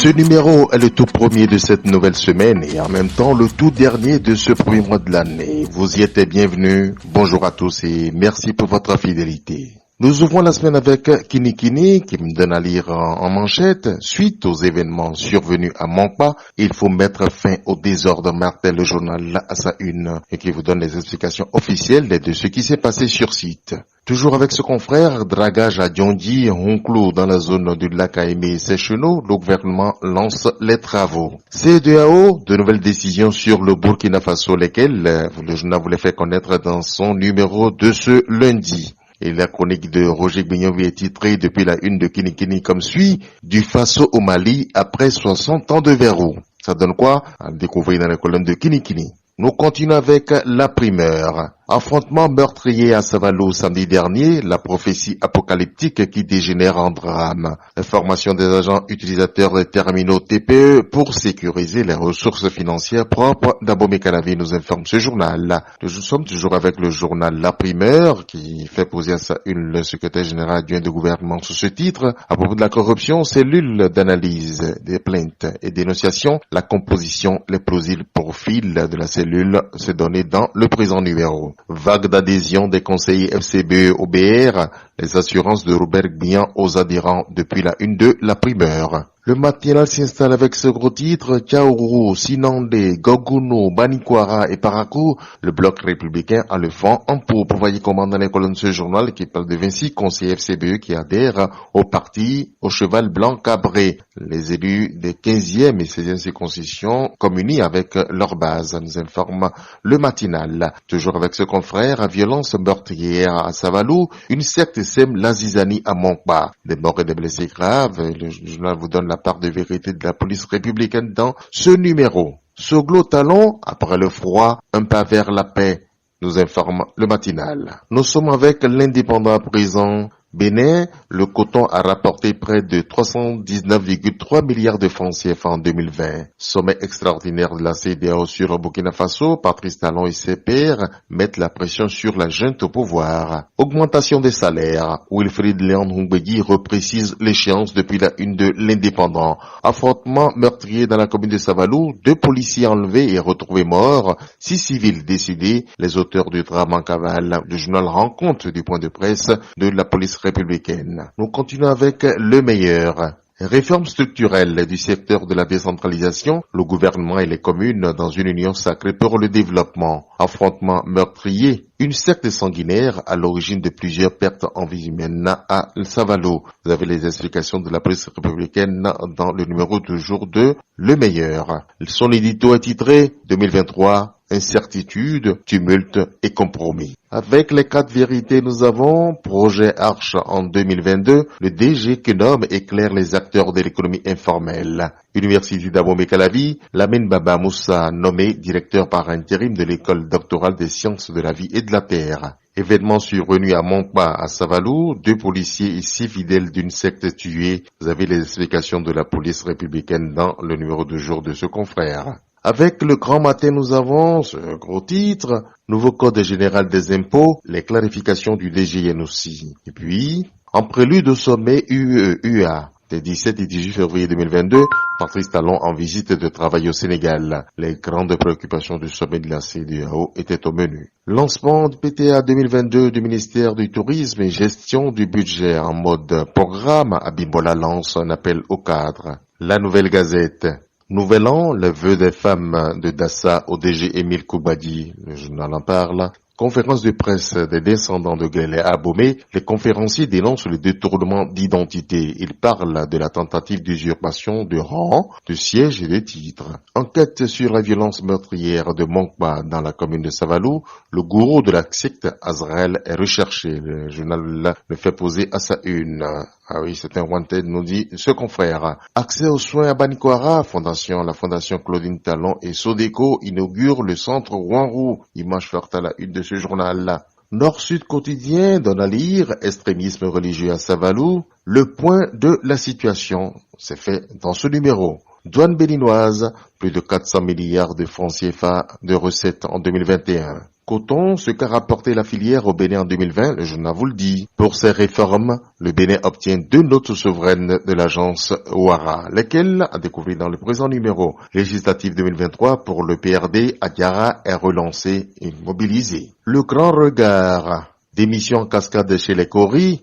Ce numéro est le tout premier de cette nouvelle semaine et en même temps le tout dernier de ce premier mois de l'année. Vous y êtes bienvenus. Bonjour à tous et merci pour votre fidélité. Nous ouvrons la semaine avec Kini Kini qui me donne à lire en manchette. Suite aux événements survenus à Monkpa, il faut mettre fin au désordre, martèle le journal à sa une et qui vous donne les explications officielles de ce qui s'est passé sur site. Toujours avec ce confrère, dragage à Diondi, Honclou dans la zone du lac Aimé et Sécheneau, le gouvernement lance les travaux. CEDEAO, de nouvelles décisions sur le Burkina Faso, lesquelles le journal vous les fait connaître dans son numéro de ce lundi. Et la chronique de Roger Bignon est titrée depuis la une de Kini Kini comme suit, du Faso au Mali après 60 ans de verrou. Ça donne quoi? À découvrir dans la colonne de Kini Kini. Nous continuons avec la primeur. Affrontement meurtrier à Savalou samedi dernier, la prophétie apocalyptique qui dégénère en drame. Information des agents utilisateurs des terminaux TPE pour sécuriser les ressources financières propres. Dabomé Canavi nous informe ce journal. Nous sommes toujours avec le journal La Primeur qui fait poser à sa une le secrétaire général adjoint de gouvernement sous ce titre. À propos de la corruption, cellule d'analyse des plaintes et dénonciations, la composition, les plausibles profils de la cellule s'est donnée dans le présent numéro. Vague d'adhésion des conseillers FCBE au BR, les assurances de Robert Gbian aux adhérents depuis la une de La Primeur. Le matinal s'installe avec ce gros titre, Kaourou, Sinandé, Goguno, Banikwara et Parakou, le bloc républicain a le vent en poupe. Voyez comment dans les colonnes de ce journal qui parle de 26 conseillers FCBE qui adhèrent au parti au cheval blanc cabré. Les élus des 15e et 16e circonscriptions communient avec leur base, nous informe le matinal. Toujours avec ce confrère, violence meurtrière à Savalou, une secte sème la zizanie à Monkpa. Des morts et des blessés graves, le journal vous donne la part de vérité de la police républicaine dans ce numéro. Soglo Talon, après le froid, un pas vers la paix, nous informe le matinal. Nous sommes avec l'indépendant à présent. Bénin, le coton a rapporté près de 319,3 milliards de francs CFA en 2020. Sommet extraordinaire de la CEDEAO sur Burkina Faso, Patrice Talon et ses pairs mettent la pression sur la junte au pouvoir. Augmentation des salaires. Wilfried Léon Humbegi reprécise l'échéance depuis la une de l'Indépendant. Affrontement meurtrier dans la commune de Savalou, 2 policiers enlevés et retrouvés morts, 6 civils décédés. Les auteurs du drame en cavale. Le journal rend compte du point de presse de la police républicaine. Nous continuons avec le meilleur. Réforme structurelle du secteur de la décentralisation, le gouvernement et les communes dans une union sacrée pour le développement. Affrontement meurtrier, une secte sanguinaire à l'origine de plusieurs pertes en vie humaine à Savalou. Vous avez les explications de la police républicaine dans le numéro du jour de Le Meilleur. Son édito est titré 2023. Incertitude, tumulte et compromis. Avec les 4 vérités, nous avons projet Arche en 2022. Le DG Kenom éclaire les acteurs de l'économie informelle. Université d'Abomey Calavi, Lamine Baba Moussa nommé directeur par intérim de l'école doctorale des sciences de la vie et de la terre. Événement survenu à Monkpa, à Savalou, 2 policiers et 6 fidèles d'une secte tués. Vous avez les explications de la police républicaine dans le numéro de jour de ce confrère. Avec le grand matin, nous avons ce gros titre, nouveau code général des impôts, les clarifications du DGN aussi. Et puis, en prélude au sommet UE-UA, des 17 et 18 février 2022, Patrice Talon en visite de travail au Sénégal. Les grandes préoccupations du sommet de la CEDEAO étaient au menu. Lancement de PTA 2022 du ministère du Tourisme et gestion du budget en mode programme. Abimbola lance un appel au cadre. La Nouvelle Gazette. Nouvel an, le vœu des femmes de Dassa au DG Émile Koubadi, le journal en parle. Conférence de presse des descendants de Guélé à Abomey, les conférenciers dénoncent le détournement d'identité. Ils parlent de la tentative d'usurpation de rang, de siège et de titres. Enquête sur la violence meurtrière de Monkpa dans la commune de Savalou, le gourou de la secte Azraël est recherché. Le journal le fait poser à sa une. Ah oui, c'est un wanted, nous dit ce confrère. Accès aux soins à Banikwara, la fondation Claudine Talon et Sodeco inaugurent le centre Ouanrou. Image forte à la une de ce journal-là. Nord-Sud quotidien donne à lire extrémisme religieux à Savalou. Le point de la situation, c'est fait dans ce numéro. Douane béninoise, plus de 400 milliards de francs CFA de recettes en 2021. Coton, ce qu'a rapporté la filière au Bénin en 2020, le journal vous le dit. Pour ces réformes, le Bénin obtient 2 notes souveraines de l'agence OARA, lesquelles, à découvrir dans le présent numéro législatif 2023 pour le PRD, Adiara est relancé et mobilisé. Le grand regard. Démission en cascade chez les Coris,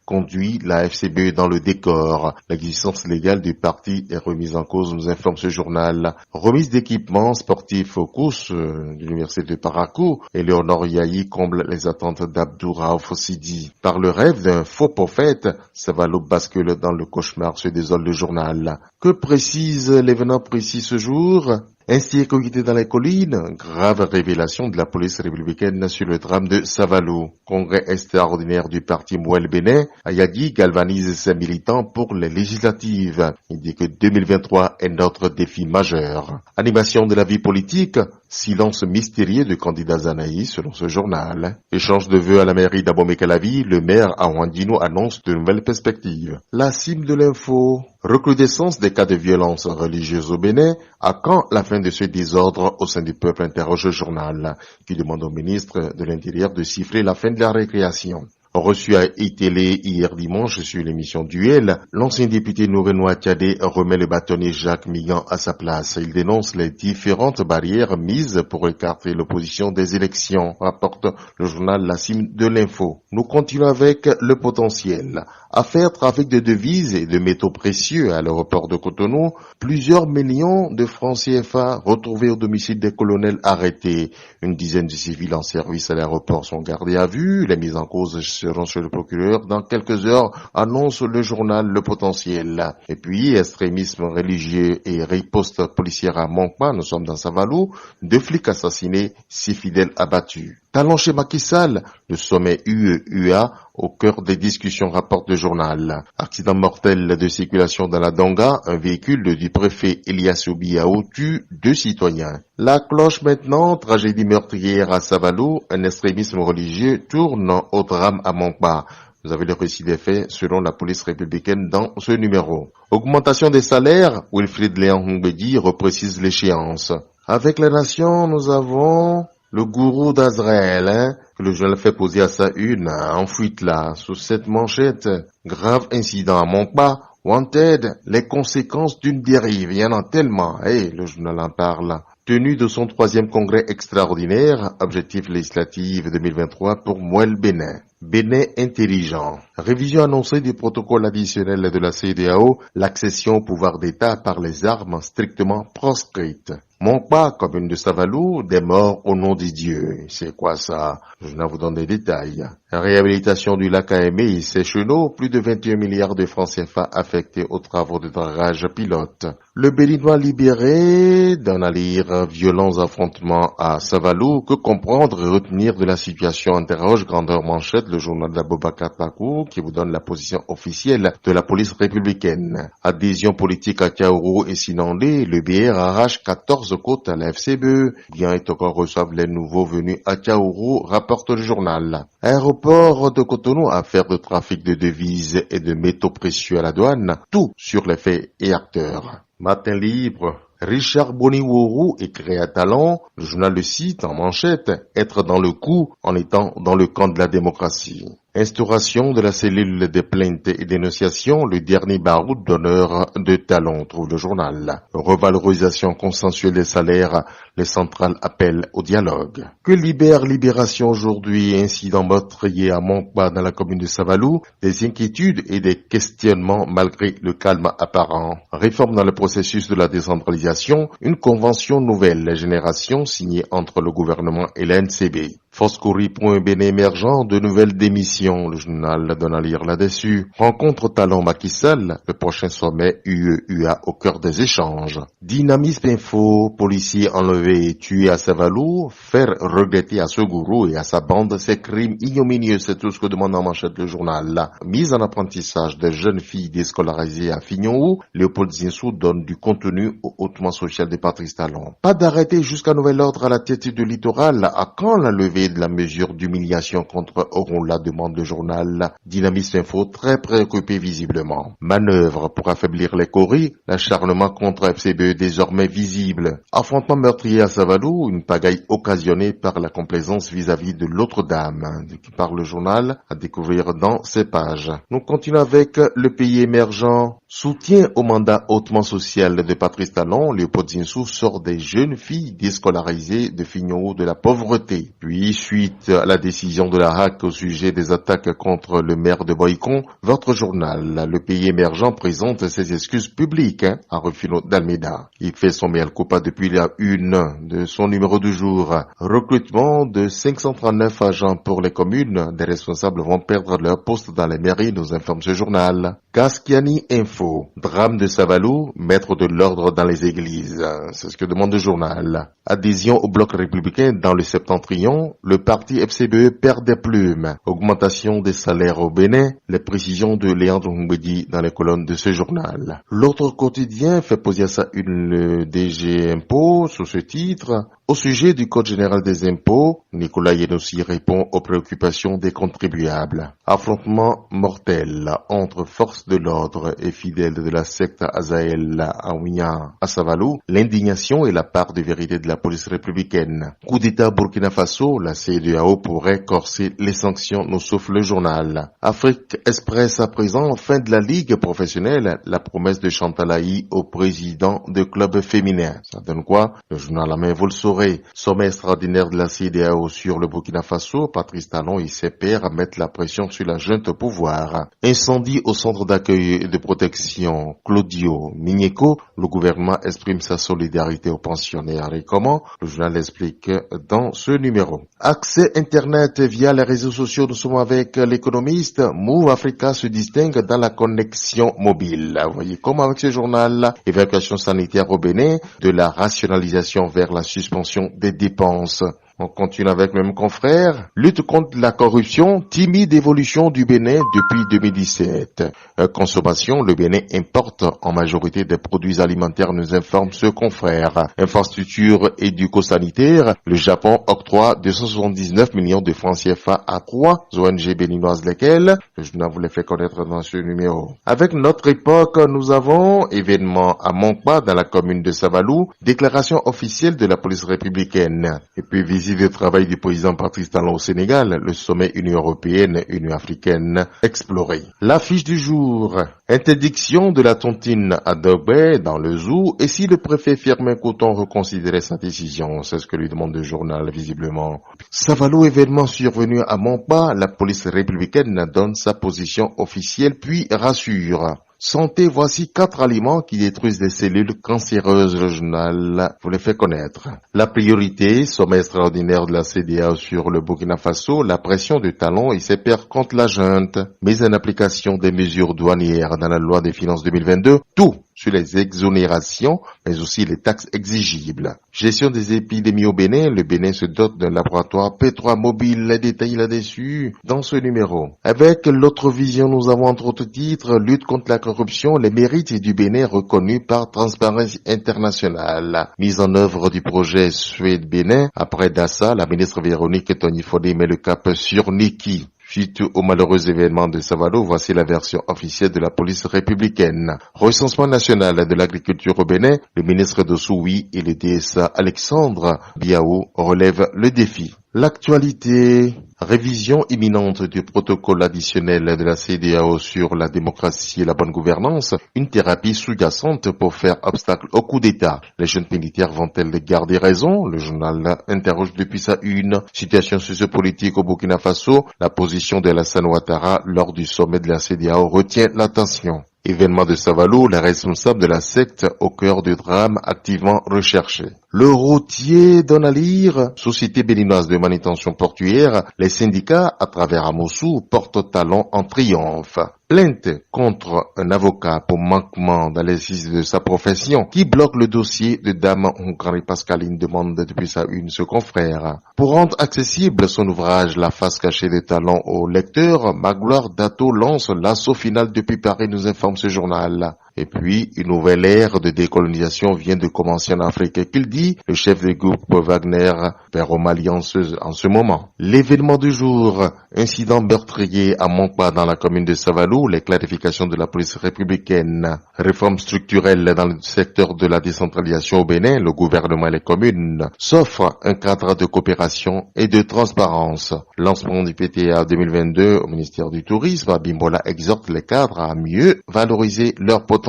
conduit la FCBE dans le décor. L'existence légale du parti est remise en cause, nous informe ce journal. Remise d'équipements sportifs au course de l'université de Parakou et Léonore Yahi comble les attentes d'Abdou Raouf Sidi. Par le rêve d'un faux prophète, Savalo bascule dans le cauchemar, se désole le journal. Que précise l'événement précis ce jour? Insécurité dans les collines, grave révélation de la police républicaine sur le drame de Savalou. Congrès extraordinaire du parti Mouel Bénin, Ayadi galvanise ses militants pour les législatives. Il dit que 2023 est notre défi majeur. Animation de la vie politique, silence mystérieux de candidat Zanaï selon ce journal. Échange de vœux à la mairie d'Abomey-Calavi, le maire Awandino annonce de nouvelles perspectives. La cime de l'info. Recrudescence des cas de violence religieuse au Bénin, à quand la fin de ce désordre au sein du peuple, interroge le journal, qui demande au ministre de l'Intérieur de siffler la fin de la récréation. Reçu à iTélé hier dimanche sur l'émission Duel, l'ancien député Nourenois Tchadé remet le bâtonnier Jacques Migan à sa place. Il dénonce les différentes barrières mises pour écarter l'opposition des élections, rapporte le journal La Cime de l'Info. Nous continuons avec le potentiel. Affaire trafic de devises et de métaux précieux à l'aéroport de Cotonou, plusieurs millions de francs CFA retrouvés au domicile des colonels arrêtés. Une dizaine de civils en service à l'aéroport sont gardés à vue. Les mises en cause seront chez le procureur dans quelques heures, annonce le journal Le Potentiel. Et puis, extrémisme religieux et riposte policière à Montpa, nous sommes dans Savalou, 2 flics assassinés, 6 fidèles abattus. Talon chez Macky Sall, le sommet UE-UA au cœur des discussions, rapporte le journal. Accident mortel de circulation dans la Donga, un véhicule du préfet Elias Obiao tue 2 citoyens. La cloche maintenant, tragédie meurtrière à Savalou, un extrémisme religieux tourne au drame à Montpa. Vous avez le récit des faits selon la police républicaine dans ce numéro. Augmentation des salaires, Wilfried Léon Humbedi reprécise l'échéance. Avec la nation, nous avons le gourou d'Azraël, que le journal fait poser à sa une, en fuite là, sous cette manchette. Grave incident à Montpa, wanted, les conséquences d'une dérive. Il y en a tellement, le journal en parle. Tenue de son 3e congrès extraordinaire, objectif législatif 2023 pour Mouel Bénin. Bénin intelligent. Révision annoncée du protocole additionnel de la CEDEAO, l'accession au pouvoir d'État par les armes strictement proscrites. Montpa, commune de Savalou, des morts au nom des dieux. C'est quoi ça? Je n'en vous donne des détails. Réhabilitation du lac Aimé et ses chenaux, plus de 21 milliards de francs CFA affectés aux travaux de dragage pilote. Le Béninois libéré, dans la lire violents affrontements à Savalou, que comprendre et retenir de la situation, interroge grandeur manchette le journal d'Aboubacar Takou, qui vous donne la position officielle de la police républicaine. Adhésion politique à Kaourou et Sinandé, le BR arrache 14 côtes à la FCBE. Bien et encore reçoivent les nouveaux venus à Kaourou, rapporte le journal. Aéroport de Cotonou, affaire de trafic de devises et de métaux précieux à la douane, tout sur les faits et acteurs. Matin libre. Richard Boniwourou écrit à Talon, le journal le cite en manchette, être dans le coup en étant dans le camp de la démocratie. Instauration de la cellule des plaintes et dénonciations, le dernier baroud d'honneur de Talon, trouve le journal. Revalorisation consensuelle des salaires, les centrales appellent au dialogue. Que libération aujourd'hui, incident meurtrier à Montpa dans la commune de Savalou, des inquiétudes et des questionnements malgré le calme apparent. Réforme dans le processus de la décentralisation, une convention nouvelle génération signée entre le gouvernement et la NCB. Foscori.Bénin émergent, de nouvelles démissions, le journal donne à lire là-dessus. Rencontre Talon Macky Sall, le prochain sommet UE-UA au cœur des échanges. Dynamisme info, policier enlevé et tué à Savalou, faire regretter à ce gourou et à sa bande ses crimes ignominieux, c'est tout ce que demande en manchette le journal. Mise en apprentissage des jeunes filles déscolarisées à Fignon, Léopold Zinsou donne du contenu au hautement social de Patrice Talon. Pas d'arrêté jusqu'à nouvel ordre à la tête du littoral, à quand la levée gravité de la mesure d'humiliation contre Orunla, demande le journal Dynamisme Info, très préoccupé visiblement. Manœuvre pour affaiblir les Coris, l'acharnement contre FCBE désormais visible. Affrontement meurtrier à Savalou, une pagaille occasionnée par la complaisance vis-à-vis de l'autre dame, qui parle le journal, à découvrir dans ses pages. Nous continuons avec le pays émergent. Soutien au mandat hautement social de Patrice Talon, Léopold Zinsou sort des jeunes filles déscolarisées de Fignon de la pauvreté. Puis, suite à la décision de la HAC au sujet des attaques contre le maire de Boycon, votre journal, le pays émergent, présente ses excuses publiques à Rufino d'Almeida. Il fait son mea culpa depuis la une de son numéro du jour. Recrutement de 539 agents pour les communes. Des responsables vont perdre leur poste dans les mairies, nous informe ce journal. Kaskiani Info. Drame de Savalou, mettre de l'ordre dans les églises. C'est ce que demande le journal. Adhésion au bloc républicain dans le septentrion. Le parti FCBE perd des plumes. Augmentation des salaires au Bénin. Les précisions de Léandre Mbedi dans les colonnes de ce journal. L'autre quotidien fait poser à sa une le DG Impôts sous ce titre. Au sujet du Code général des impôts, Nicolas Yenossi répond aux préoccupations des contribuables. Affrontement mortel entre forces de l'ordre et fidèles de la secte Azaël à Ouian, à Savalou, l'indignation et la part de vérité de la police républicaine. Coup d'État Burkina Faso, la CEDEAO pourrait corser les sanctions, nous sauf le journal. Afrique Express à présent, fin de la ligue professionnelle, la promesse de Chantal Ahi au président de club féminin. Ça donne quoi? Le journal La Main, vous le saurez. Sommet extraordinaire de la CEDEAO sur le Burkina Faso, Patrice Talon et ses pairs mettent la pression sur la junte au pouvoir. Incendie au centre d'accueil et de protection Claudio Migneko, le gouvernement exprime sa solidarité aux pensionnaires. Et comment? Le journal l'explique dans ce numéro. Accès Internet via les réseaux sociaux, nous sommes avec l'économiste. Move Africa se distingue dans la connexion mobile. Vous voyez comment avec ce journal, évacuation sanitaire au Bénin, de la rationalisation vers la suspension des dépenses. On continue avec le même confrère. Lutte contre la corruption, timide évolution du Bénin depuis 2017. Consommation, le Bénin importe en majorité des produits alimentaires, nous informe ce confrère. Infrastructure éduco-sanitaire, le Japon octroie 279 millions de francs CFA à 3 ONG béninoises, lesquelles le journal vous les fait connaître dans ce numéro. Avec notre époque, nous avons événement à Montpa dans la commune de Savalou, déclaration officielle de la police républicaine. Et puis visite de travail du président Patrice Talon au Sénégal, le sommet Union européenne, Union africaine exploré. L'affiche du jour, interdiction de la tontine à Dogbe dans le zoo, et si le préfet Firmin Coton reconsidérait sa décision, c'est ce que lui demande le journal visiblement. Savalou, événement survenu à Montpa, la police républicaine donne sa position officielle puis rassure. Santé, voici 4 aliments qui détruisent des cellules cancéreuses, le journal vous les fait connaître. La priorité, sommet extraordinaire de la CEDEAO sur le Burkina Faso, la pression de Talon et ses pairs contre la junte, mise en application des mesures douanières dans la loi des finances 2022, tout sur les exonérations, mais aussi les taxes exigibles. Gestion des épidémies au Bénin, le Bénin se dote d'un laboratoire P3 mobile, les détails là-dessus dans ce numéro. Avec l'autre vision, nous avons entre autres titres, lutte contre la corruption, les mérites du Bénin reconnus par Transparency International. Mise en œuvre du projet Suède-Bénin, après Dassa, la ministre Véronique Tony-Fodé met le cap sur Niki. Suite au malheureux événement de Savalou, voici la version officielle de la police républicaine. Recensement national de l'agriculture au Bénin, le ministre de Soui et le DSA Alexandre Biao relèvent le défi. L'actualité, révision imminente du protocole additionnel de la CEDEAO sur la démocratie et la bonne gouvernance, une thérapie sous-jacente pour faire obstacle au coup d'État. Les jeunes militaires vont-elles garder raison? Le journal interroge depuis sa une. Situation sociopolitique au Burkina Faso, la position de Alassane Ouattara lors du sommet de la CEDEAO retient l'attention. Événement de Savalou, la responsable de la secte au cœur du drame activement recherché. Le routier donne à lire, Société béninoise de manutention portuaire, les syndicats à travers Amoussou portent talon en triomphe. Plainte contre un avocat pour manquement dans l'exercice de sa profession qui bloque le dossier de Dame Hongari Pascaline, demande depuis sa une ce confrère. Pour rendre accessible son ouvrage La face cachée des talents aux lecteurs, Magloire Dato lance l'assaut final depuis Paris, nous informe ce journal. Et puis, une nouvelle ère de décolonisation vient de commencer en Afrique, qu'il dit le chef du groupe Wagner vers au Mali en ce moment. L'événement du jour, incident meurtrier à Montpa dans la commune de Savalou, les clarifications de la police républicaine, réforme structurelle dans le secteur de la décentralisation au Bénin, le gouvernement et les communes s'offrent un cadre de coopération et de transparence. Lancement du PTA 2022 au ministère du Tourisme, Abimbola exhorte les cadres à mieux valoriser leur potentialité.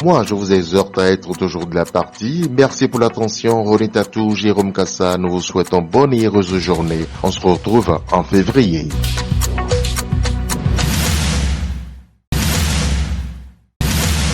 Moi, je vous exhorte à être toujours de la partie. Merci pour l'attention. René Tatou, Jérôme Kassa, nous vous souhaitons bonne et heureuse journée. On se retrouve en février.